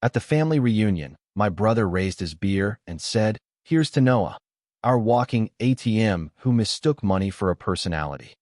At the family reunion, my brother raised his beer and said, "Here's to Noah, our walking ATM who mistook money for a personality."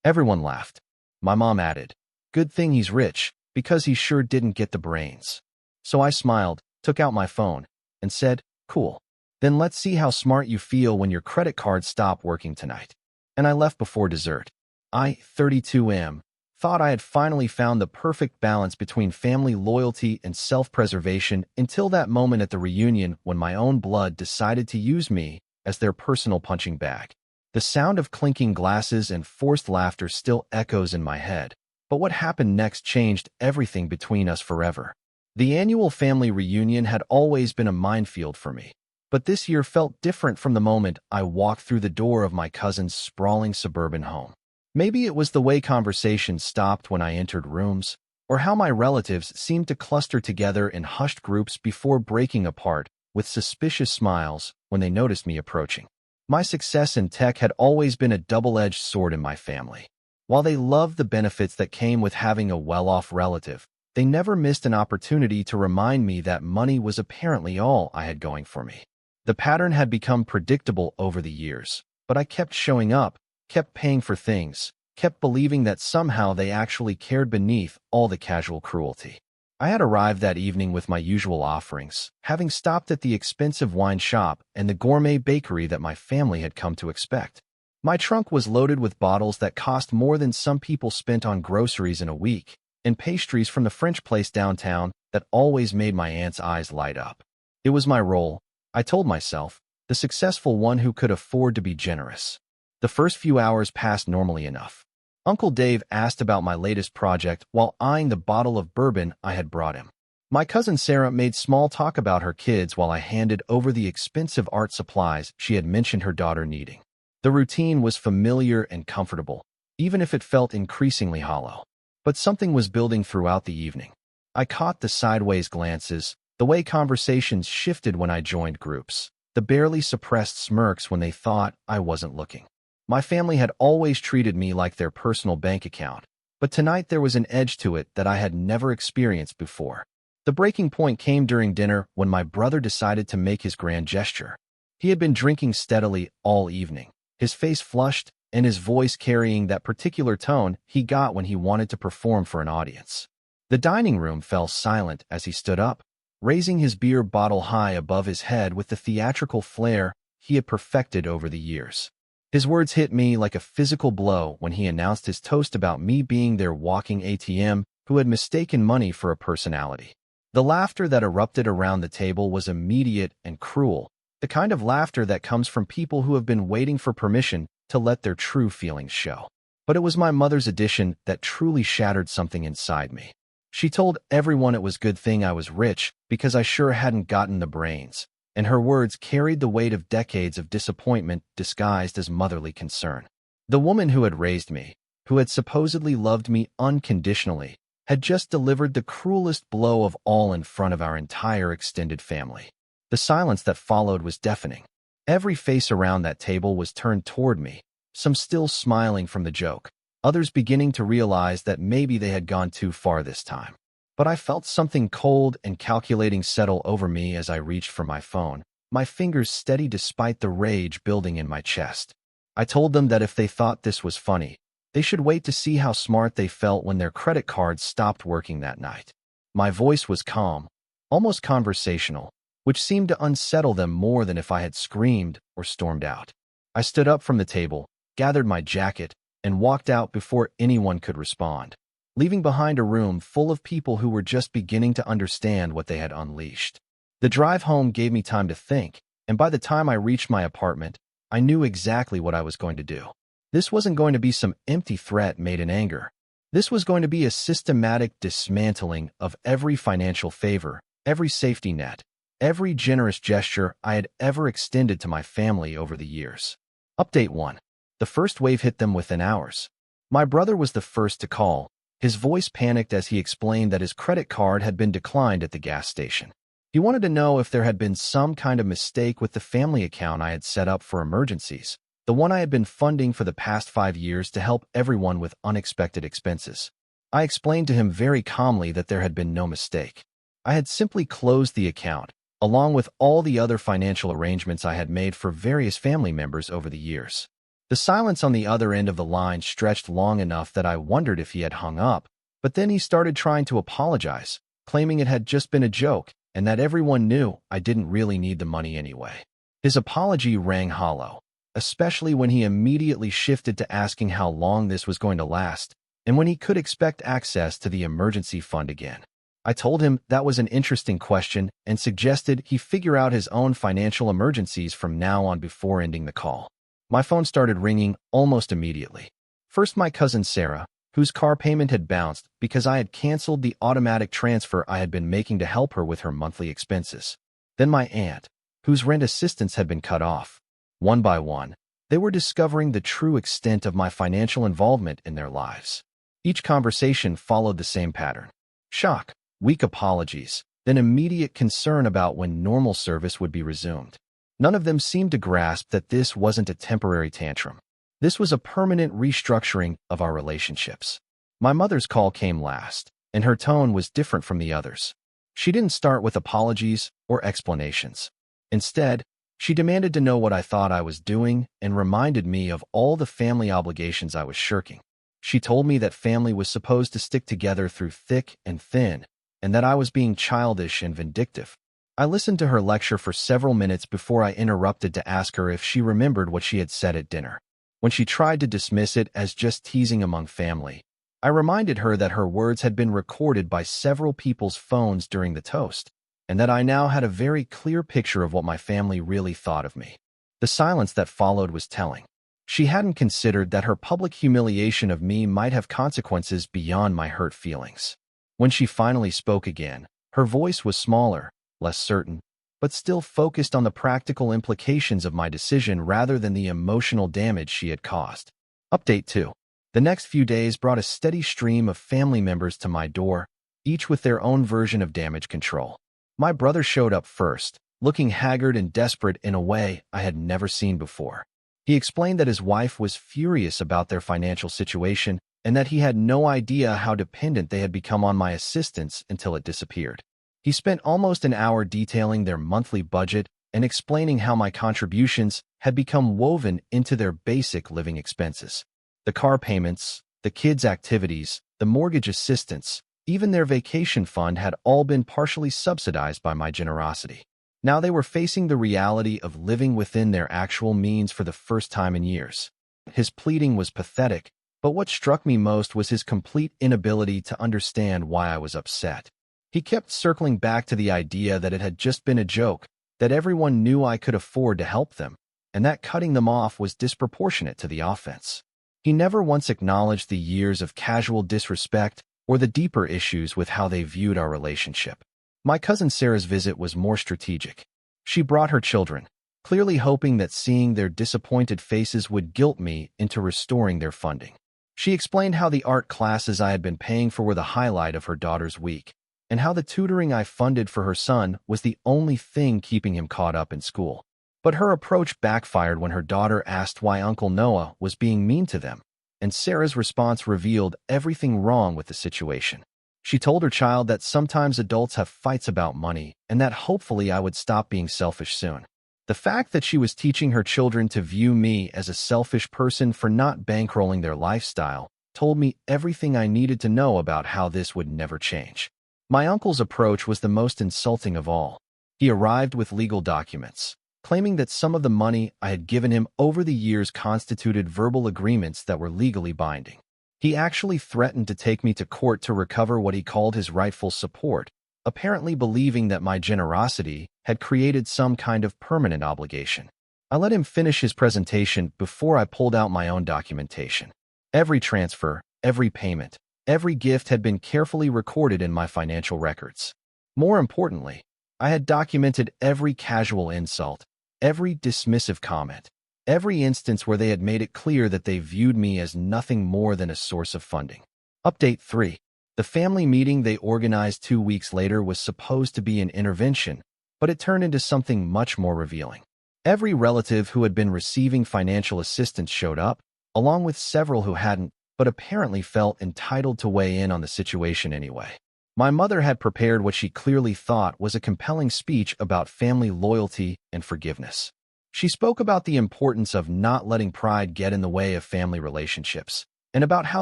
Everyone laughed. My mom added, "Good thing he's rich, because he sure didn't get the brains." So I smiled, took out my phone, and said, "Cool. Then let's see how smart you feel when your credit card stopped working tonight." And I left before dessert. I, 32 thought I had finally found the perfect balance between family loyalty and self-preservation until that moment at the reunion when my own blood decided to use me as their personal punching bag. The sound of clinking glasses and forced laughter still echoes in my head, but what happened next changed everything between us forever. The annual family reunion had always been a minefield for me, but this year felt different from the moment I walked through the door of my cousin's sprawling suburban home. Maybe it was the way conversations stopped when I entered rooms, or how my relatives seemed to cluster together in hushed groups before breaking apart with suspicious smiles when they noticed me approaching. My success in tech had always been a double-edged sword in my family. While they loved the benefits that came with having a well-off relative, they never missed an opportunity to remind me that money was apparently all I had going for me. The pattern had become predictable over the years, but I kept showing up, kept paying for things, kept believing that somehow they actually cared beneath all the casual cruelty. I had arrived that evening with my usual offerings, having stopped at the expensive wine shop and the gourmet bakery that my family had come to expect. My trunk was loaded with bottles that cost more than some people spent on groceries in a week, and pastries from the French place downtown that always made my aunt's eyes light up. It was my role, I told myself, the successful one who could afford to be generous. The first few hours passed normally enough. Uncle Dave asked about my latest project while eyeing the bottle of bourbon I had brought him. My cousin Sarah made small talk about her kids while I handed over the expensive art supplies she had mentioned her daughter needing. The routine was familiar and comfortable, even if it felt increasingly hollow. But something was building throughout the evening. I caught the sideways glances, the way conversations shifted when I joined groups, the barely suppressed smirks when they thought I wasn't looking. My family had always treated me like their personal bank account, but tonight there was an edge to it that I had never experienced before. The breaking point came during dinner when my brother decided to make his grand gesture. He had been drinking steadily all evening, his face flushed and his voice carrying that particular tone he got when he wanted to perform for an audience. The dining room fell silent as he stood up, raising his beer bottle high above his head with the theatrical flair he had perfected over the years. His words hit me like a physical blow when he announced his toast about me being their walking ATM who had mistaken money for a personality. The laughter that erupted around the table was immediate and cruel, the kind of laughter that comes from people who have been waiting for permission to let their true feelings show. But it was my mother's addition that truly shattered something inside me. She told everyone it was a good thing I was rich because I sure hadn't gotten the brains, and her words carried the weight of decades of disappointment disguised as motherly concern. The woman who had raised me, who had supposedly loved me unconditionally, had just delivered the cruelest blow of all in front of our entire extended family. The silence that followed was deafening. Every face around that table was turned toward me, some still smiling from the joke, others beginning to realize that maybe they had gone too far this time. But I felt something cold and calculating settle over me as I reached for my phone, my fingers steady despite the rage building in my chest. I told them that if they thought this was funny, they should wait to see how smart they felt when their credit cards stopped working that night. My voice was calm, almost conversational, which seemed to unsettle them more than if I had screamed or stormed out. I stood up from the table, gathered my jacket, and walked out before anyone could respond, leaving behind a room full of people who were just beginning to understand what they had unleashed. The drive home gave me time to think, and by the time I reached my apartment, I knew exactly what I was going to do. This wasn't going to be some empty threat made in anger. This was going to be a systematic dismantling of every financial favor, every safety net, every generous gesture I had ever extended to my family over the years. Update 1. The first wave hit them within hours. My brother was the first to call, his voice panicked as he explained that his credit card had been declined at the gas station. He wanted to know if there had been some kind of mistake with the family account I had set up for emergencies, the one I had been funding for the past 5 years to help everyone with unexpected expenses. I explained to him very calmly that there had been no mistake. I had simply closed the account, along with all the other financial arrangements I had made for various family members over the years. The silence on the other end of the line stretched long enough that I wondered if he had hung up, but then he started trying to apologize, claiming it had just been a joke and that everyone knew I didn't really need the money anyway. His apology rang hollow, especially when he immediately shifted to asking how long this was going to last and when he could expect access to the emergency fund again. I told him that was an interesting question and suggested he figure out his own financial emergencies from now on before ending the call. My phone started ringing almost immediately. First, my cousin Sarah, whose car payment had bounced because I had canceled the automatic transfer I had been making to help her with her monthly expenses. Then my aunt, whose rent assistance had been cut off. One by one, they were discovering the true extent of my financial involvement in their lives. Each conversation followed the same pattern. Shock, weak apologies, then immediate concern about when normal service would be resumed. None of them seemed to grasp that this wasn't a temporary tantrum. This was a permanent restructuring of our relationships. My mother's call came last, and her tone was different from the others. She didn't start with apologies or explanations. Instead, she demanded to know what I thought I was doing and reminded me of all the family obligations I was shirking. She told me that family was supposed to stick together through thick and thin, and that I was being childish and vindictive. I listened to her lecture for several minutes before I interrupted to ask her if she remembered what she had said at dinner. When she tried to dismiss it as just teasing among family, I reminded her that her words had been recorded by several people's phones during the toast, and that I now had a very clear picture of what my family really thought of me. The silence that followed was telling. She hadn't considered that her public humiliation of me might have consequences beyond my hurt feelings. When she finally spoke again, her voice was smaller, less certain, but still focused on the practical implications of my decision rather than the emotional damage she had caused. Update 2. The next few days brought a steady stream of family members to my door, each with their own version of damage control. My brother showed up first, looking haggard and desperate in a way I had never seen before. He explained that his wife was furious about their financial situation and that he had no idea how dependent they had become on my assistance until it disappeared. He spent almost an hour detailing their monthly budget and explaining how my contributions had become woven into their basic living expenses. The car payments, the kids' activities, the mortgage assistance, even their vacation fund had all been partially subsidized by my generosity. Now they were facing the reality of living within their actual means for the first time in years. His pleading was pathetic, but what struck me most was his complete inability to understand why I was upset. He kept circling back to the idea that it had just been a joke, that everyone knew I could afford to help them, and that cutting them off was disproportionate to the offense. He never once acknowledged the years of casual disrespect or the deeper issues with how they viewed our relationship. My cousin Sarah's visit was more strategic. She brought her children, clearly hoping that seeing their disappointed faces would guilt me into restoring their funding. She explained how the art classes I had been paying for were the highlight of her daughter's week, and how the tutoring I funded for her son was the only thing keeping him caught up in school. But her approach backfired when her daughter asked why Uncle Noah was being mean to them, and Sarah's response revealed everything wrong with the situation. She told her child that sometimes adults have fights about money and that hopefully I would stop being selfish soon. The fact that she was teaching her children to view me as a selfish person for not bankrolling their lifestyle told me everything I needed to know about how this would never change. My uncle's approach was the most insulting of all. He arrived with legal documents, claiming that some of the money I had given him over the years constituted verbal agreements that were legally binding. He actually threatened to take me to court to recover what he called his rightful support, apparently believing that my generosity had created some kind of permanent obligation. I let him finish his presentation before I pulled out my own documentation. Every transfer, every payment, every gift had been carefully recorded in my financial records. More importantly, I had documented every casual insult, every dismissive comment, every instance where they had made it clear that they viewed me as nothing more than a source of funding. Update 3. The family meeting they organized 2 weeks later was supposed to be an intervention, but it turned into something much more revealing. Every relative who had been receiving financial assistance showed up, along with several who hadn't, but apparently felt entitled to weigh in on the situation anyway. My mother had prepared what she clearly thought was a compelling speech about family loyalty and forgiveness. She spoke about the importance of not letting pride get in the way of family relationships, and about how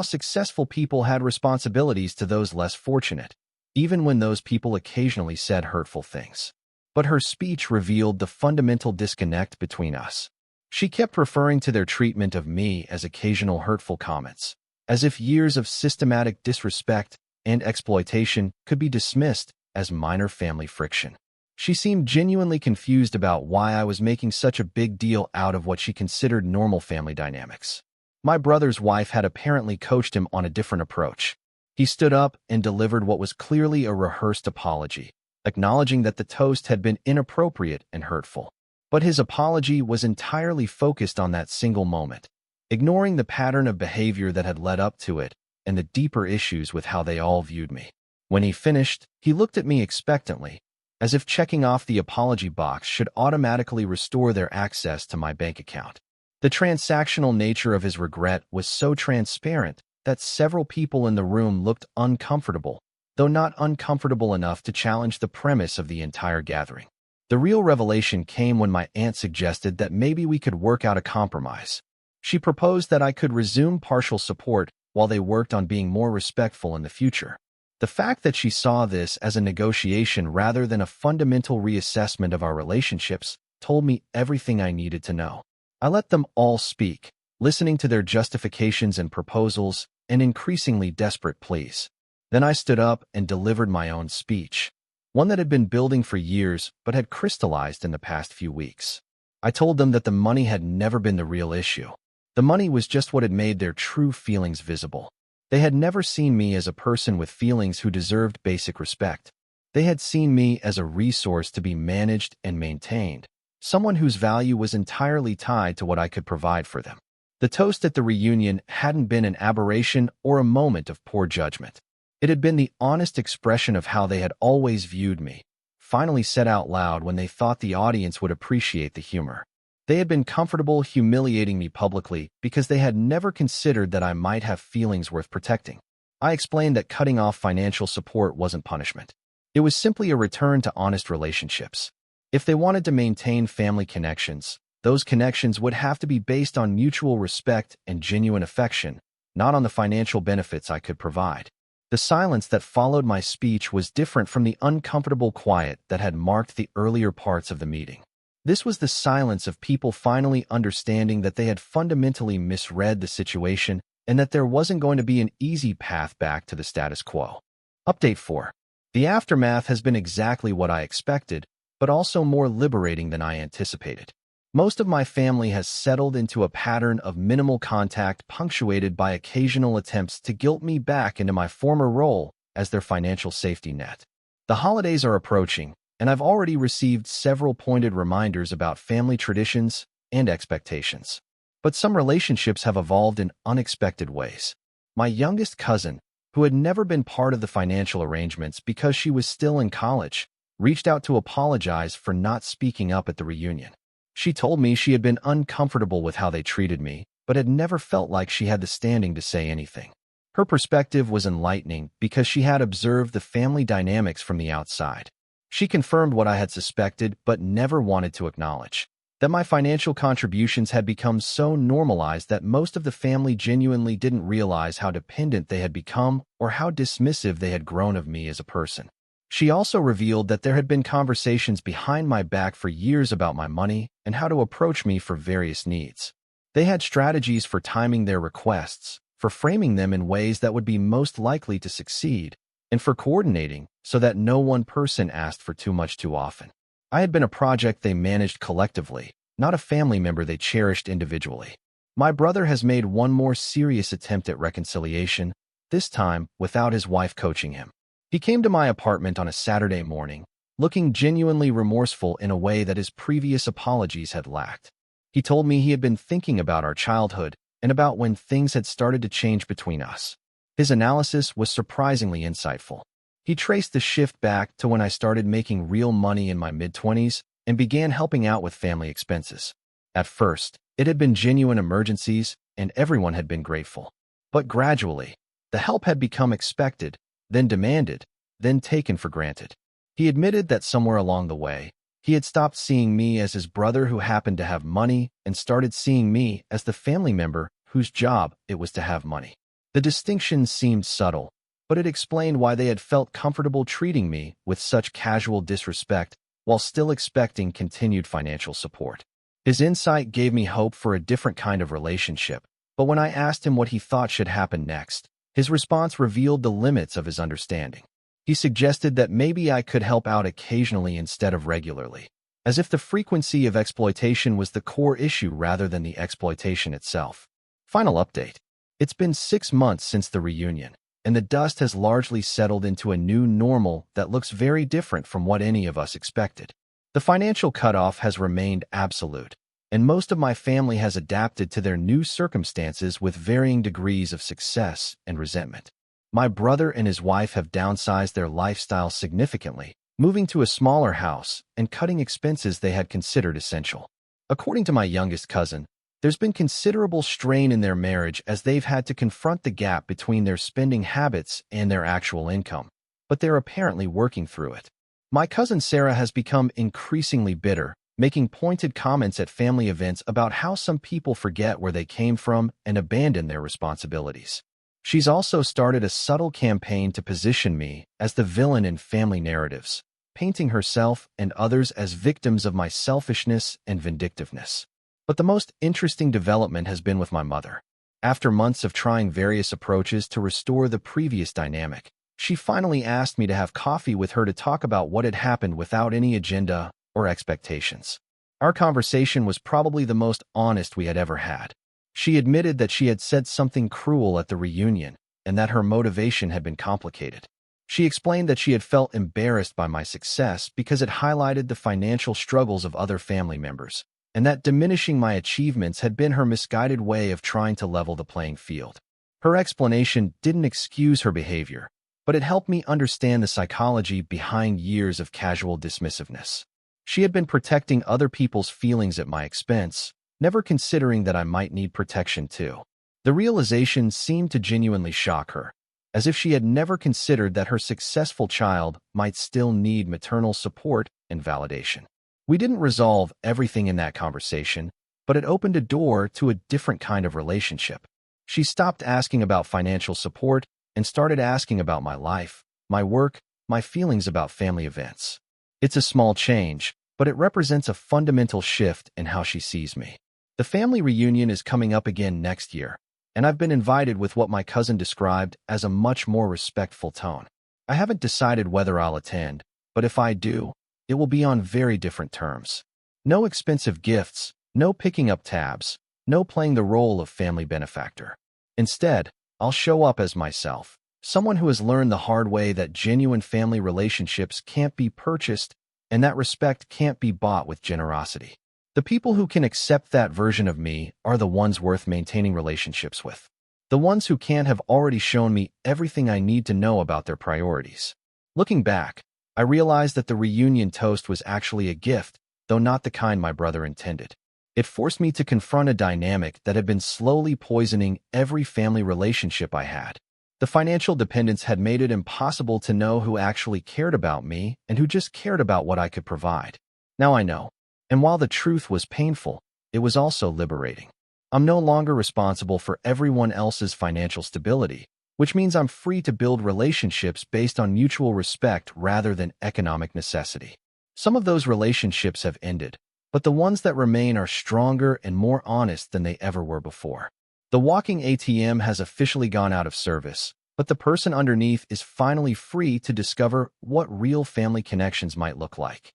successful people had responsibilities to those less fortunate, even when those people occasionally said hurtful things. But her speech revealed the fundamental disconnect between us. She kept referring to their treatment of me as occasional hurtful comments, as if years of systematic disrespect and exploitation could be dismissed as minor family friction. She seemed genuinely confused about why I was making such a big deal out of what she considered normal family dynamics. My brother's wife had apparently coached him on a different approach. He stood up and delivered what was clearly a rehearsed apology, acknowledging that the toast had been inappropriate and hurtful. But his apology was entirely focused on that single moment, ignoring the pattern of behavior that had led up to it and the deeper issues with how they all viewed me. When he finished, he looked at me expectantly, as if checking off the apology box should automatically restore their access to my bank account. The transactional nature of his regret was so transparent that several people in the room looked uncomfortable, though not uncomfortable enough to challenge the premise of the entire gathering. The real revelation came when my aunt suggested that maybe we could work out a compromise. She proposed that I could resume partial support while they worked on being more respectful in the future. The fact that she saw this as a negotiation rather than a fundamental reassessment of our relationships told me everything I needed to know. I let them all speak, listening to their justifications and proposals and increasingly desperate pleas. Then I stood up and delivered my own speech, one that had been building for years but had crystallized in the past few weeks. I told them that the money had never been the real issue. The money was just what had made their true feelings visible. They had never seen me as a person with feelings who deserved basic respect. They had seen me as a resource to be managed and maintained, someone whose value was entirely tied to what I could provide for them. The toast at the reunion hadn't been an aberration or a moment of poor judgment. It had been the honest expression of how they had always viewed me, finally said out loud when they thought the audience would appreciate the humor. They had been comfortable humiliating me publicly because they had never considered that I might have feelings worth protecting. I explained that cutting off financial support wasn't punishment. It was simply a return to honest relationships. If they wanted to maintain family connections, those connections would have to be based on mutual respect and genuine affection, not on the financial benefits I could provide. The silence that followed my speech was different from the uncomfortable quiet that had marked the earlier parts of the meeting. This was the silence of people finally understanding that they had fundamentally misread the situation and that there wasn't going to be an easy path back to the status quo. Update 4. The aftermath has been exactly what I expected, but also more liberating than I anticipated. Most of my family has settled into a pattern of minimal contact punctuated by occasional attempts to guilt me back into my former role as their financial safety net. The holidays are approaching, and I've already received several pointed reminders about family traditions and expectations. But some relationships have evolved in unexpected ways. My youngest cousin, who had never been part of the financial arrangements because she was still in college, reached out to apologize for not speaking up at the reunion. She told me she had been uncomfortable with how they treated me, but had never felt like she had the standing to say anything. Her perspective was enlightening because she had observed the family dynamics from the outside. She confirmed what I had suspected but never wanted to acknowledge, that my financial contributions had become so normalized that most of the family genuinely didn't realize how dependent they had become or how dismissive they had grown of me as a person. She also revealed that there had been conversations behind my back for years about my money and how to approach me for various needs. They had strategies for timing their requests, for framing them in ways that would be most likely to succeed, and for coordinating so that no one person asked for too much too often. I had been a project they managed collectively, not a family member they cherished individually. My brother has made one more serious attempt at reconciliation, this time without his wife coaching him. He came to my apartment on a Saturday morning, looking genuinely remorseful in a way that his previous apologies had lacked. He told me he had been thinking about our childhood and about when things had started to change between us. His analysis was surprisingly insightful. He traced the shift back to when I started making real money in my mid-20s and began helping out with family expenses. At first, it had been genuine emergencies, and everyone had been grateful. But gradually, the help had become expected, then demanded, then taken for granted. He admitted that somewhere along the way, he had stopped seeing me as his brother who happened to have money and started seeing me as the family member whose job it was to have money. The distinction seemed subtle, but it explained why they had felt comfortable treating me with such casual disrespect while still expecting continued financial support. His insight gave me hope for a different kind of relationship, but when I asked him what he thought should happen next, his response revealed the limits of his understanding. He suggested that maybe I could help out occasionally instead of regularly, as if the frequency of exploitation was the core issue rather than the exploitation itself. Final update. It's been 6 months since the reunion, and the dust has largely settled into a new normal that looks very different from what any of us expected. The financial cutoff has remained absolute, and most of my family has adapted to their new circumstances with varying degrees of success and resentment. My brother and his wife have downsized their lifestyle significantly, moving to a smaller house and cutting expenses they had considered essential. According to my youngest cousin, there's been considerable strain in their marriage as they've had to confront the gap between their spending habits and their actual income, but they're apparently working through it. My cousin Sarah has become increasingly bitter, making pointed comments at family events about how some people forget where they came from and abandon their responsibilities. She's also started a subtle campaign to position me as the villain in family narratives, painting herself and others as victims of my selfishness and vindictiveness. But the most interesting development has been with my mother. After months of trying various approaches to restore the previous dynamic, she finally asked me to have coffee with her to talk about what had happened without any agenda or expectations. Our conversation was probably the most honest we had ever had. She admitted that she had said something cruel at the reunion and that her motivation had been complicated. She explained that she had felt embarrassed by my success because it highlighted the financial struggles of other family members, and that diminishing my achievements had been her misguided way of trying to level the playing field. Her explanation didn't excuse her behavior, but it helped me understand the psychology behind years of casual dismissiveness. She had been protecting other people's feelings at my expense, never considering that I might need protection too. The realization seemed to genuinely shock her, as if she had never considered that her successful child might still need maternal support and validation. We didn't resolve everything in that conversation, but it opened a door to a different kind of relationship. She stopped asking about financial support and started asking about my life, my work, my feelings about family events. It's a small change, but it represents a fundamental shift in how she sees me. The family reunion is coming up again next year, and I've been invited with what my cousin described as a much more respectful tone. I haven't decided whether I'll attend, but if I do, it will be on very different terms. No expensive gifts, no picking up tabs, no playing the role of family benefactor. Instead, I'll show up as myself, someone who has learned the hard way that genuine family relationships can't be purchased and that respect can't be bought with generosity. The people who can accept that version of me are the ones worth maintaining relationships with. The ones who can't have already shown me everything I need to know about their priorities. Looking back, I realized that the reunion toast was actually a gift, though not the kind my brother intended. It forced me to confront a dynamic that had been slowly poisoning every family relationship I had. The financial dependence had made it impossible to know who actually cared about me and who just cared about what I could provide. Now I know. And while the truth was painful, it was also liberating. I'm no longer responsible for everyone else's financial stability, which means I'm free to build relationships based on mutual respect rather than economic necessity. Some of those relationships have ended, but the ones that remain are stronger and more honest than they ever were before. The walking ATM has officially gone out of service, but the person underneath is finally free to discover what real family connections might look like.